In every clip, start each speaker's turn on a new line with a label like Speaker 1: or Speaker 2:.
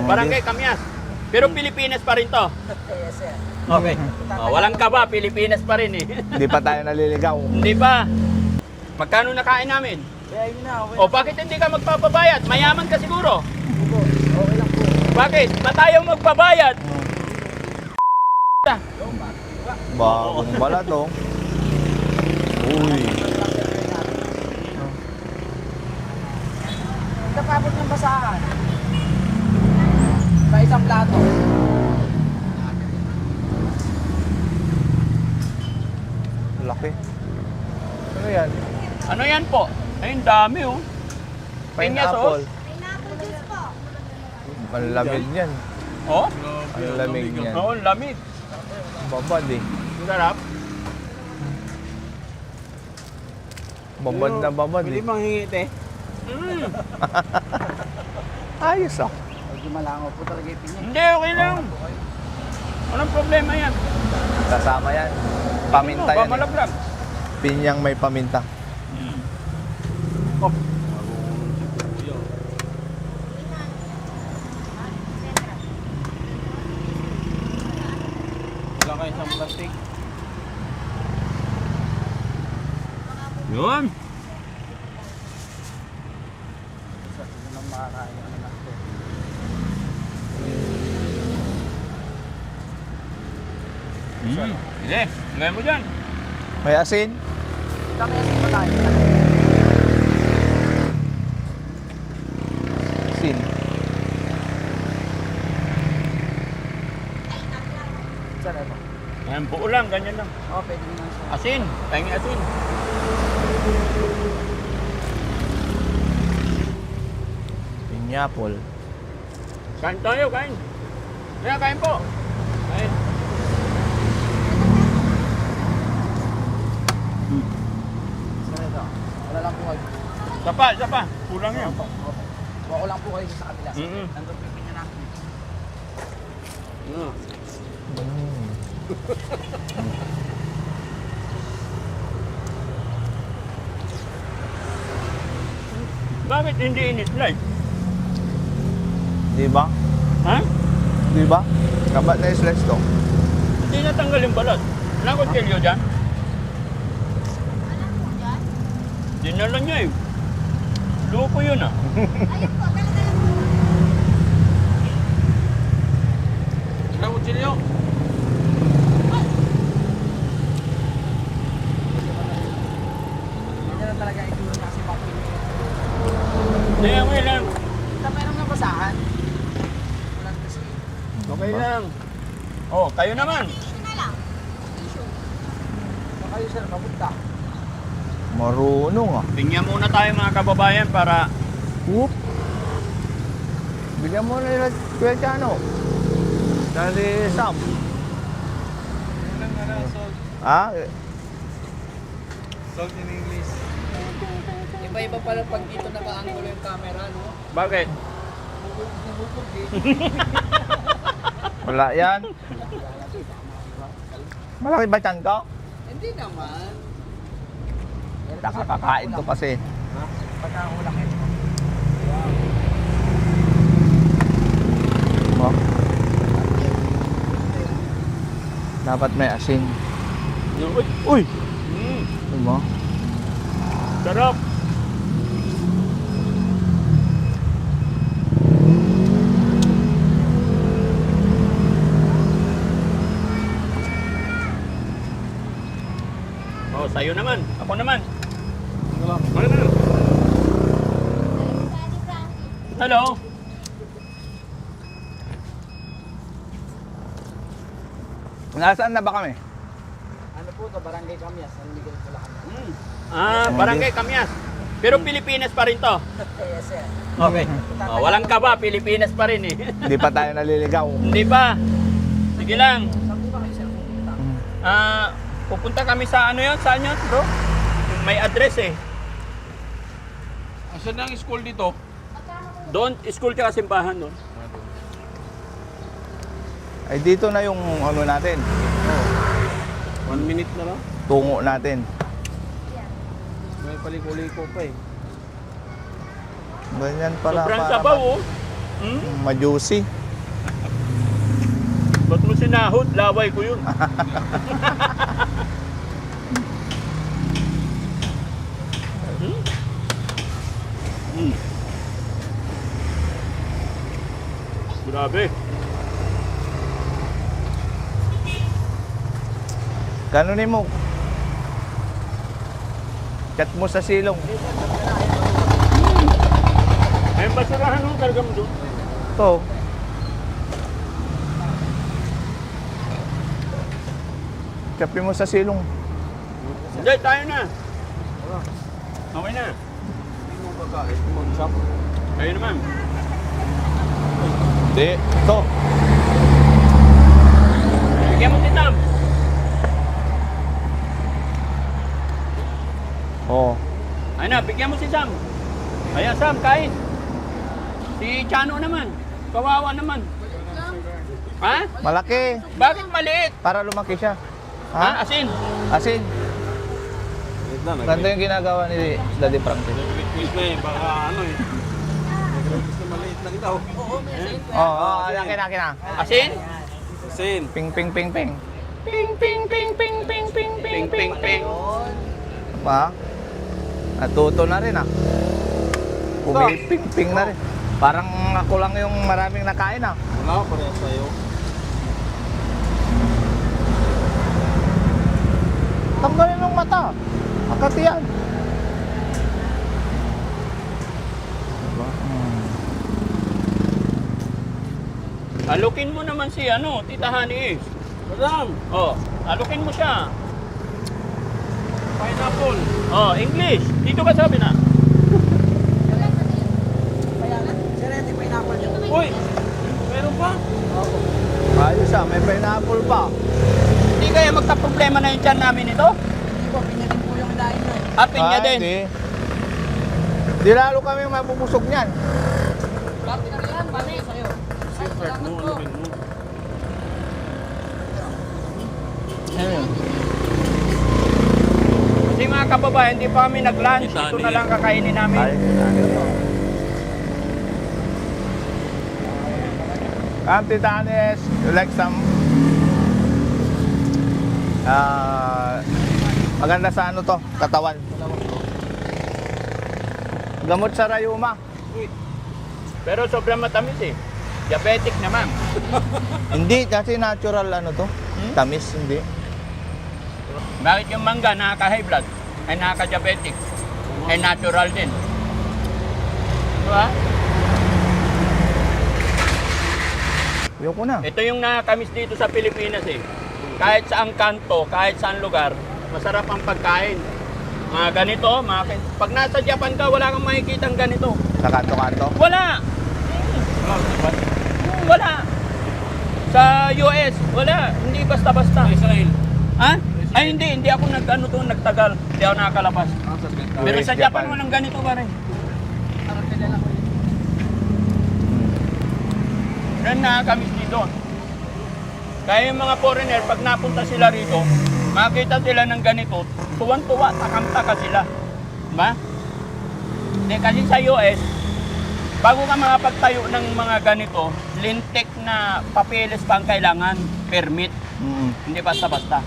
Speaker 1: Barangay Kamyas. Pero Pilipinas pa rin to.
Speaker 2: Yes, sir.
Speaker 1: Okay. Walang kaba, Pilipinas pa rin eh.
Speaker 3: Hindi pa tayo naliligaw.
Speaker 1: Hindi pa. Magkano nakain namin?
Speaker 2: Kaya yun na, okay.
Speaker 1: O bakit hindi ka magpapabayad? Mayaman ka siguro.
Speaker 2: Po. Okay lang po.
Speaker 1: Bakit? Ba't tayo magpabayad?
Speaker 3: Bagong balat oh. Uy.
Speaker 2: Kapapot ng basahan. Sa isang plato.
Speaker 3: Laki. Ano yan?
Speaker 1: Ano yan po? Ay, ang dami oh. Pinya
Speaker 3: Pineapple.
Speaker 1: sauce.
Speaker 3: Ang lamig yan.
Speaker 1: Oh?
Speaker 3: Ang lamig yan.
Speaker 1: Oo, ang lamig.
Speaker 3: Babad eh.
Speaker 1: Sarap.
Speaker 3: Babad na babad eh.
Speaker 2: manghingit eh.
Speaker 1: Mm.
Speaker 3: Ayos ah.
Speaker 2: Medyo malangaw po talaga yung pinya.
Speaker 1: Hindi, okay lang. Walang problema yan.
Speaker 3: Kasama yan. Paminta yan eh.
Speaker 1: Malaglag.
Speaker 3: Pinyang may paminta.
Speaker 1: Oh.
Speaker 2: Wala kayo isang plastic.
Speaker 1: Yun.
Speaker 2: Sa sino nang makakain ang anak ko.
Speaker 1: Sige, ngayon mo dyan.
Speaker 3: May asin?
Speaker 2: Kami asin pa tayo.
Speaker 3: Asin.
Speaker 2: Saan ito?
Speaker 1: Ngayon, buo lang, ganyan lang.
Speaker 2: Oo, pwede naman siya.
Speaker 1: Asin, tayong asin.
Speaker 3: Pineapple.
Speaker 1: Kain tayo, kain. Kaya, kain po. Kain.
Speaker 2: Saan ito? Wala lang po kayo.
Speaker 1: Isa pa. Kulang yan.
Speaker 2: Wala lang po kayo sa kabila.
Speaker 1: Mm-mm.
Speaker 2: Nandun po yung pinya natin.
Speaker 3: Mm.
Speaker 1: Bakit hindi in-slice?
Speaker 3: Di ba?
Speaker 1: Ha?
Speaker 3: Di ba? Kabat na slice to.
Speaker 1: Hindi natanggal yung balat. Wala ko tilyo dyan. Dinala niya eh. Loko yun ah. Wala ko tilyo.
Speaker 2: Hindi na talaga ito kasi papinya.
Speaker 1: Hindi, okay lang.
Speaker 2: Sa meron ng basahan. Walang kasi.
Speaker 1: Okay lang. Oh, kayo naman.
Speaker 2: Baka kayo sir, mapunta.
Speaker 3: Marunong ah.
Speaker 1: Pinya muna tayo mga kababayan para
Speaker 3: Whoop. Bigyan mo na nila Kuya Chano. Dali Sam. Ah?
Speaker 2: Salt in English. Iba-iba pala pag dito naka-angulo yung camera, no?
Speaker 1: bakit?
Speaker 2: Nabubog eh.
Speaker 3: Wala yan. Malaki ba chan ko?
Speaker 2: Hindi naman.
Speaker 3: Nakakakain to kasi.
Speaker 2: Pagkakulang eh.
Speaker 3: Oh. Dapat may asin.
Speaker 1: Uy,
Speaker 3: Uy!
Speaker 1: mm,
Speaker 3: Diba?
Speaker 1: sarap. Oh, sa'yo naman. Ako naman. Ano naman? Hello.
Speaker 3: Nasaan na ba kami?
Speaker 2: Ano po ito? Barangay Kamyas. Ano Miguel Bulacan?
Speaker 1: Barangay Kamyas. Pero Pilipinas pa rin to.
Speaker 2: Yes, sir.
Speaker 1: Okay. Walang kaba, Pilipinas pa rin eh.
Speaker 3: Hindi pa tayo naliligaw.
Speaker 1: Hindi pa. Sige lang.
Speaker 2: Saan po ba kayo sir pupunta?
Speaker 1: Pupunta kami sa ano yun? Saan yun, bro? May address eh.
Speaker 4: Asan na ang school dito?
Speaker 1: Doon, school ka simbahan doon.
Speaker 3: Ay dito na yung ano natin.
Speaker 4: 1 minute na lang.
Speaker 3: Tungo natin.
Speaker 4: May paliko-liko pa eh.
Speaker 3: Ganyan pala
Speaker 1: Sobrang
Speaker 3: para
Speaker 1: sabaw oh.
Speaker 3: Ma-juicy.
Speaker 1: Ba't mo sinahod? Laway ko yun. Grabe.
Speaker 3: Ganunin mo. Chat mo sa silong.
Speaker 1: Ay, basurahan mo, karga mo doon.
Speaker 3: Ito. Chapin mo sa silong.
Speaker 1: Hindi, tayo na. Okay na. Kayo naman.
Speaker 3: Hindi. Ito.
Speaker 1: Bigyan mo si Sam.
Speaker 3: Oo.
Speaker 1: Ayun na, bigyan mo si Sam. Ayan, Sam, kain. Si Chano naman. Kawawa naman. Ha?
Speaker 3: Malaki.
Speaker 1: Bakit maliit?
Speaker 3: Para lumaki siya.
Speaker 1: Ha?
Speaker 3: Ha?
Speaker 1: Asin.
Speaker 3: Asin. Ganda yung ginagawa ni Daddy Frankie.
Speaker 4: Quiz na eh, baka ano eh. Quiz na maliit lang daw.
Speaker 3: Oo, laki na.
Speaker 1: Asin?
Speaker 4: Sin.
Speaker 3: Ping, ping, ping, ping.
Speaker 1: Ping, ping, ping, ping, ping, ping, ping, ping, ping.
Speaker 3: Pa? Natuto na rin ah. Pumiping-ping na rin. Parang ako lang yung maraming nakain ah.
Speaker 4: Wala, parehas tayo.
Speaker 3: Tanggalin ng mata. Akati yan.
Speaker 1: Alukin mo naman si Tita Honey.
Speaker 4: Madam,
Speaker 1: Oh, alukin mo siya.
Speaker 4: pineapple.
Speaker 1: Oh, English. Dito ka sabi na.
Speaker 4: Uy, meron pa?
Speaker 3: Ayos ah, may pineapple pa.
Speaker 1: Hindi kaya magka-problema na yung tiyan namin ito? Apin niya din.
Speaker 3: Hindi. Di lalo kami mabubusog niyan.
Speaker 4: Secret mo, anuhin mo.
Speaker 1: Kasi mga kababayan, hindi pa kami nag-lunch.
Speaker 4: Tita
Speaker 1: Ito na
Speaker 4: Honey.
Speaker 1: lang kakainin namin.
Speaker 3: Tita Anes, you like some maganda sa ano to, katawan. Gamot sa rayuma.
Speaker 1: Pero sobrang matamis eh. Diabetic naman.
Speaker 3: Hindi, kasi natural ano to. Tamis, hindi.
Speaker 1: Bakit yung mangga nakaka-high blood? Ay nakaka-diabetic? Ay natural din. Diba?
Speaker 3: Ayoko na.
Speaker 1: Ito yung nakakamiss dito sa Pilipinas eh. Kahit saang kanto, kahit saang lugar, masarap ang pagkain. Mga ganito, pag nasa Japan ka, wala kang makikita ganito.
Speaker 3: Sa kanto-kanto.
Speaker 1: Wala! Wala! Sa US, wala. Hindi basta-basta.
Speaker 4: Israel.
Speaker 1: Ha? Ay hindi ako nagtagal. Hindi ako nakakalabas. Pero sa Japan,
Speaker 3: Japan.
Speaker 1: walang ganito pa rin. Yan nakakamiss dito. Kaya yung mga foreigner, pag napunta sila rito, makita sila ng ganito, tuwan-tuwa, takam-taka sila. Diba? Hindi, kasi sa US, bago ka makapagtayo ng mga ganito, lintik na papeles pa ang kailangan, permit. Hindi basta-basta.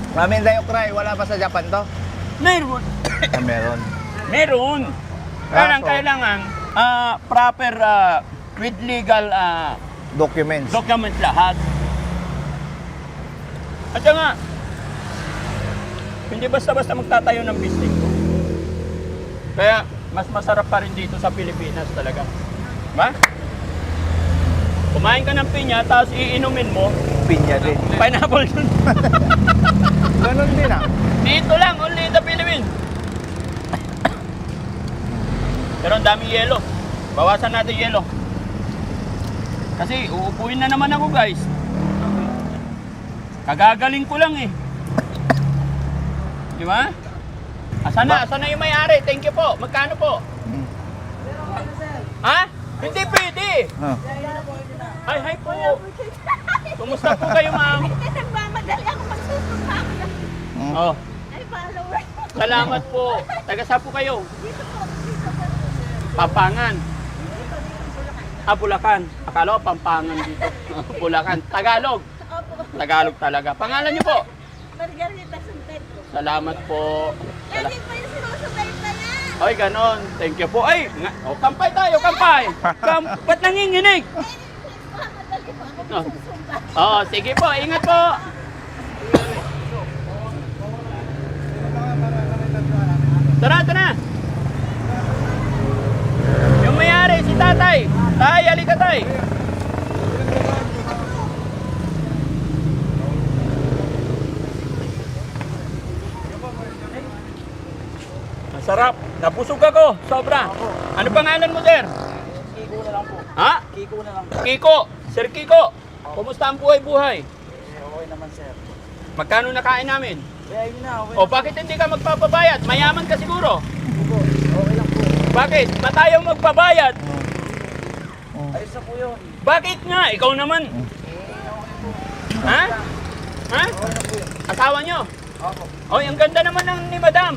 Speaker 3: Ramen Dayokray, wala pa sa Japan to?
Speaker 1: Meron.
Speaker 3: Meron.
Speaker 1: Meron.
Speaker 3: Kaso-
Speaker 1: Kailangan proper with legal
Speaker 3: Documents.
Speaker 1: document lahat. At saka, hindi basta-basta magtatayo ng business ko. Kaya, mas masarap pa rin dito sa Pilipinas talaga. Ba? Kumain ka ng pinya, tapos iinumin mo,
Speaker 3: Pinya din.
Speaker 1: pineapple yun.
Speaker 3: Ganon din ah.
Speaker 1: Dito lang, only in the Philippines. Pero ang daming yelo. Bawasan natin yelo. Kasi uupuin na naman ako guys. Kagagaling ko lang eh. Di ba? Asan na yung may-ari? Thank you po. Magkano po? Ha? Hindi pwede.
Speaker 3: Ah.
Speaker 1: Hi po. Kumusta po kayo ma'am?
Speaker 5: Nagmamadali ako magsusunod ako.
Speaker 1: Oh,
Speaker 5: Ay, follower.
Speaker 1: salamat po. Taga saan po kayo?
Speaker 5: Dito po, dito po.
Speaker 1: Pampangan. Ah, Bulacan. Akala ko Pampangan dito. Bulacan. Tagalog.
Speaker 5: Opo.
Speaker 1: Tagalog talaga. Pangalan niyo po?
Speaker 5: Margarita Santento.
Speaker 1: Salamat po.
Speaker 5: Yan din po yung sinusubaybayan.
Speaker 1: Ay, ganon. Thank you po. Ay, kampay tayo, kampay. Ba't nanginginig?
Speaker 5: Madali po ako
Speaker 1: Oh.
Speaker 5: susumba.
Speaker 1: Oh, sige po. Ingat po. Tara, tara. Yung mayari, si tatay. Tay, halika tay. Masarap. Nabusog ako. Sobra. Ano pangalan mo, sir?
Speaker 2: Kiko na lang po.
Speaker 1: Ha?
Speaker 2: Kiko na lang.
Speaker 1: Kiko. Sir Kiko. Kumusta ang buhay-buhay?
Speaker 2: Okay naman, sir.
Speaker 1: Magkano nakain namin?
Speaker 2: Kaya yun na, okay
Speaker 1: O bakit hindi ka magpapabayad? Mayaman ka siguro.
Speaker 2: po. Okay lang po.
Speaker 1: Bakit? Ba't ayaw magpabayad?
Speaker 2: Ayos na po yun.
Speaker 1: Bakit nga? Ikaw naman. Ha? Ha?
Speaker 2: Okay na po yun.
Speaker 1: Asawa nyo?
Speaker 2: Ako.
Speaker 1: Oy, ang ganda naman ng ni Madam.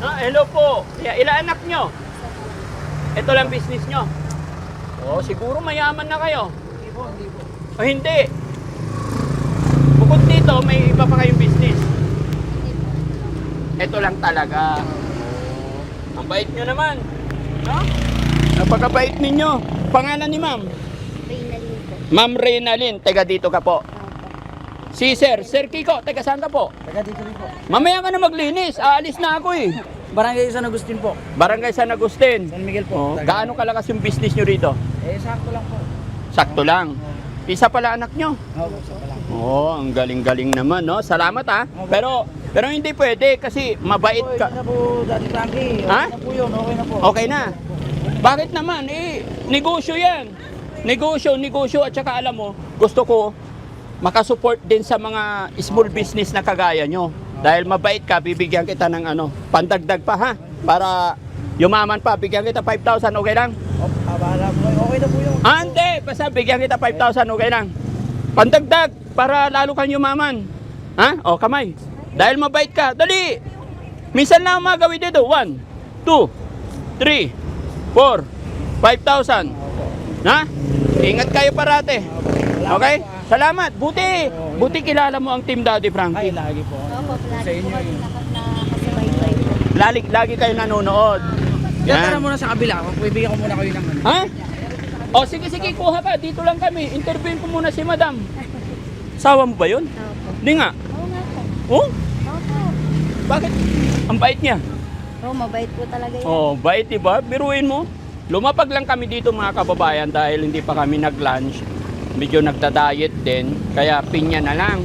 Speaker 1: Hello po. Ilan anak nyo? Ito lang business nyo. Oh, siguro mayaman na kayo.
Speaker 2: Hindi po, hindi po.
Speaker 1: O hindi. Bukod dito, may iba pa kayong business. Ito lang talaga. Ang bait nyo naman. No? Napakabait ninyo. Pangalan ni ma'am?
Speaker 5: Reynalyn po.
Speaker 1: Ma'am Reynalyn. Tega dito ka po. Si Sir Kiko, tega saan ka po?
Speaker 2: Taga dito rin po.
Speaker 1: Mamaya ka na maglinis. Aalis na ako eh.
Speaker 2: Barangay San Agustin po.
Speaker 1: Barangay San Agustin.
Speaker 2: San Miguel
Speaker 1: Oh,
Speaker 2: po.
Speaker 1: gaano kalakas yung business nyo rito?
Speaker 2: Sakto lang po.
Speaker 1: Sakto lang. Isa pala anak nyo.
Speaker 2: Oo, sa pala.
Speaker 1: Oh, ang galing-galing naman, no? Salamat ha. Pero hindi pwede kasi mabait ka.
Speaker 2: Okay na po, Daddy Frankie. Okay
Speaker 1: Ha?
Speaker 2: na po yun, okay na po.
Speaker 1: Okay na. Bakit naman? Negosyo yan. Negosyo. At saka alam mo, gusto ko makasupport din sa mga small business na kagaya nyo. Dahil mabait ka, bibigyan kita ng pandagdag pa ha. Para yumaman pa, bigyan kita 5,000, okay lang?
Speaker 2: Bahala po. Okay na po yun.
Speaker 1: Hindi, basta bigyan kita 5,000, okay lang? Pandagdag, para lalo kang yumaman. Ha? O, kamay. Dahil mabait ka, dali! Minsan lang ang mga gawin dito. 1, 2, 3, 4, 5,000. Ha? Ingat kayo parate. Okay? Salamat. Buti kilala mo ang Team Daddy
Speaker 2: Ay,
Speaker 1: Frankie.
Speaker 2: lagi po.
Speaker 5: Opo,
Speaker 2: Sa
Speaker 5: lagi
Speaker 2: inyo
Speaker 5: po kami
Speaker 2: yun.
Speaker 5: nakasubaybay po.
Speaker 1: Lagi kayo nanonood.
Speaker 2: Yan. Tara
Speaker 1: Yan.
Speaker 2: muna sa kabila. Bibigyan ko muna kayo ng ano.
Speaker 1: Ha? O sige, kuha ka. Dito lang kami. Interviewin ko muna si Madam. Sawa mo ba yun?
Speaker 5: Opo.
Speaker 1: Hindi nga.
Speaker 5: Oo nga po.
Speaker 1: Oh?
Speaker 5: Opo.
Speaker 1: Bakit? Ang bait niya.
Speaker 5: Oo, mabait po talaga yan.
Speaker 1: Oh, bait diba? Biruin mo. Lumapag lang kami dito mga kababayan dahil hindi pa kami nag-lunch. Medyo nagda-diet din. Kaya pinya na lang.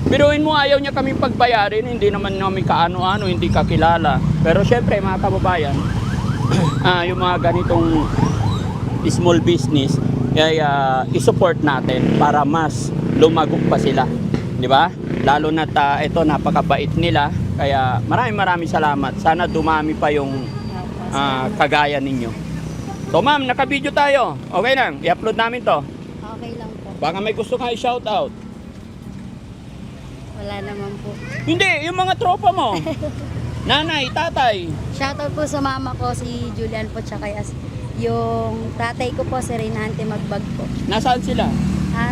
Speaker 1: Biruin mo, ayaw niya kami pagbayarin. Hindi naman namin kaano-ano, hindi kakilala. Pero syempre mga kababayan, yung mga ganitong small business, kaya isupport natin para mas lumagok pa sila. Di ba? Lalo na ito, napakabait nila. Kaya maraming salamat. Sana dumami pa yung kagaya ninyo. So ma'am, naka-video tayo. Okay lang, i-upload namin to.
Speaker 5: Okay lang po.
Speaker 1: Baka may gusto kang i-shoutout.
Speaker 5: Wala naman po.
Speaker 1: Hindi, yung mga tropa mo. Nanay, tatay.
Speaker 5: Shoutout po sa mama ko, si Julian po, tsaka yung tatay ko po, si Reynante Magbag po.
Speaker 1: Nasaan sila?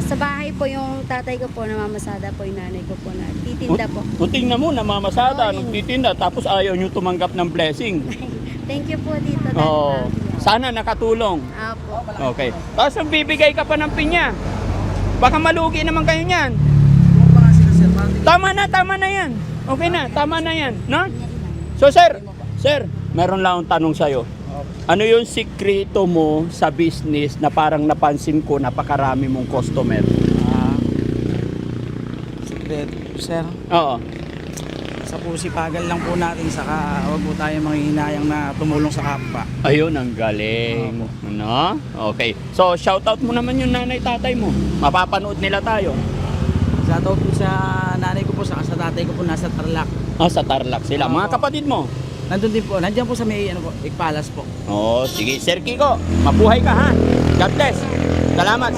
Speaker 5: Sa bahay po yung tatay ko po, namamasada po yung nanay ko po na titinda po.
Speaker 1: Kung tingnan mo, namamasada,
Speaker 5: Oo, yun.
Speaker 1: nagtitinda, tapos ayaw nyo tumanggap ng blessing.
Speaker 5: Thank you po dito. Daddy
Speaker 1: Oo.
Speaker 5: Frankie.
Speaker 1: Sana nakatulong.
Speaker 5: Apo.
Speaker 1: Okay. Tapos bibigay ka pa ng pinya. Baka malugi naman kayo niyan.
Speaker 2: Yung pa nga sila, sir.
Speaker 1: Tama na yan. Okay na, tama na yan. No? So sir, meron lang akong tanong sa'yo. Ano yung sikreto mo sa business na parang napansin ko napakarami mong customer?
Speaker 2: Secret, sir.
Speaker 1: Oo.
Speaker 2: Sa pusipagan lang po natin, saka huwag po tayo manghihinayang na tumulong sa kapwa.
Speaker 1: Ayun, ang galing. No? Okay. So, shoutout mo naman yung nanay tatay mo. Mapapanood nila tayo.
Speaker 2: Shoutout po sa nanay ko po, saka sa tatay ko po nasa Tarlac.
Speaker 1: Sa Tarlac sila. Mga kapatid mo.
Speaker 2: Nandun din po, nandiyan po sa may Ikpalas po.
Speaker 1: Sige. Sir Kiko, mabuhay ka ha. God bless. Salamat.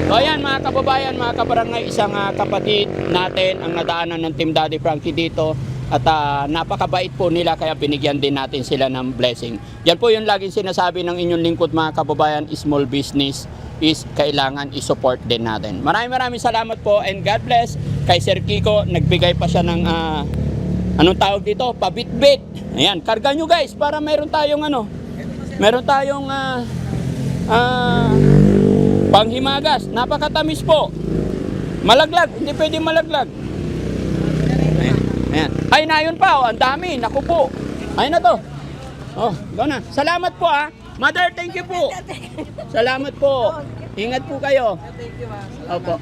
Speaker 1: So ayan mga kababayan, mga kabarangay, isang kapatid natin ang nadaanan ng Team Daddy Frankie dito. At napakabait po nila kaya binigyan din natin sila ng blessing. Yan po yung laging sinasabi ng inyong lingkod mga kababayan, small business is kailangan i-support din natin. Maraming salamat po and God bless kay Sir Kiko. Nagbigay pa siya ng anong tawag dito? Pabitbit. Ayan, karga nyo guys para meron tayong panghimagas. Napakatamis po. Malaglag, hindi pwede malaglag. Ayan, ayan. Ay, na yun pa, oh, ang dami, naku po. Ayun na to. Oh, doon na. Salamat po ha. Mother, thank you po. Salamat po. Ingat po kayo. Opo.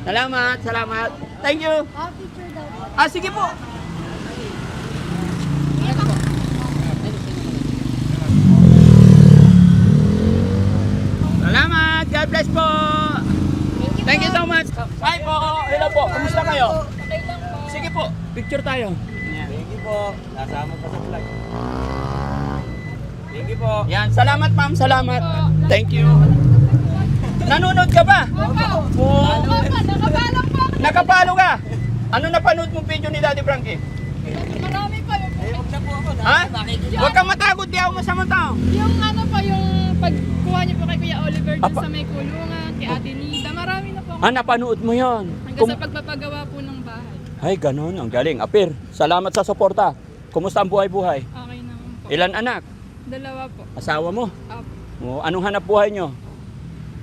Speaker 1: Salamat. Thank you.
Speaker 5: Picture daw po.
Speaker 1: Ah, sige po. Salamat. God bless po. Thank you so much. Bye po. Hello po. Kumusta kayo? Sige po. Picture tayo.
Speaker 3: Thank you po. Nasama pa sa vlog. Thank you po.
Speaker 1: Yan. Salamat ma'am. Salamat. Thank you. Nanonood ka ba? Oo.
Speaker 6: Nakabalang po.
Speaker 1: Nakapalo ka? Ano napanood mong video ni Daddy Frankie?
Speaker 6: Marami pa yung,
Speaker 1: Ha? Huwag kang matagod, di ako masamang tao.
Speaker 6: yung ano pa, yung pagkuha niyo po kay Kuya Oliver dun
Speaker 1: Apa.
Speaker 6: sa may kulungan, kay Ate Nida. Marami na po.
Speaker 1: Ah, napanood mo yon.
Speaker 6: Hanggang sa pagpapagawa po ng bahay.
Speaker 1: Ay, ganun. Ang galing. Apir, salamat sa suporta. Kumusta ang buhay-buhay?
Speaker 6: Okay naman po.
Speaker 1: Ilan anak?
Speaker 6: 2 po.
Speaker 1: Asawa mo?
Speaker 6: Opo.
Speaker 1: Anong hanap buhay nyo?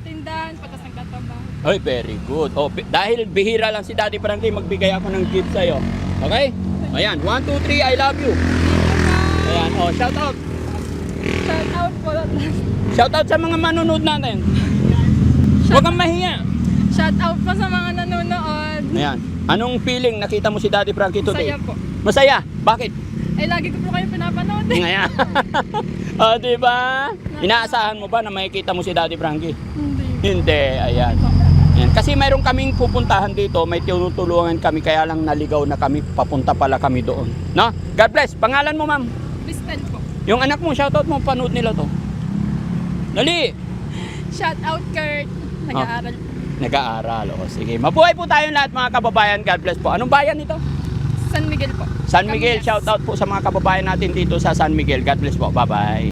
Speaker 6: Tindahan, pagkas nagtatrabaho.
Speaker 1: Ay, very good. Dahil bihira lang si Daddy Frankie, magbigay ako ng gift sa'yo. Okay? Ayan, 1, 2, 3, I love you. Ayan, shout out.
Speaker 6: Shout out po.
Speaker 1: Shout out sa mga manonood natin. Huwag kang mahiya.
Speaker 6: Shout out po sa mga nanonood.
Speaker 1: Ayan. Anong feeling nakita mo si Daddy Frankie today?
Speaker 6: Masaya po.
Speaker 1: Masaya? Bakit?
Speaker 6: Eh, lagi ko po kayo pinapanood.
Speaker 1: Ngayon. O, diba? Inaasahan mo ba na makikita mo si Daddy Frankie?
Speaker 6: Hindi.
Speaker 1: Hindi, ayan. Ayan. Kasi mayroon kaming pupuntahan dito, may tinutulungan kami, kaya lang naligaw na kami, papunta pala kami doon. No? God bless. Pangalan mo, ma'am?
Speaker 6: Bistel po.
Speaker 1: Yung anak mo, shoutout mo, panood nila to. Dali!
Speaker 6: Shout out Kurt. Nag-aaral po.
Speaker 1: Nag-aaral. O, sige. Mabuhay po tayong lahat mga kababayan. God bless po. Anong bayan ito?
Speaker 6: San Miguel po.
Speaker 1: San Miguel.
Speaker 6: Camias.
Speaker 1: Shoutout po sa mga kababayan natin dito sa San Miguel. God bless po. Bye-bye.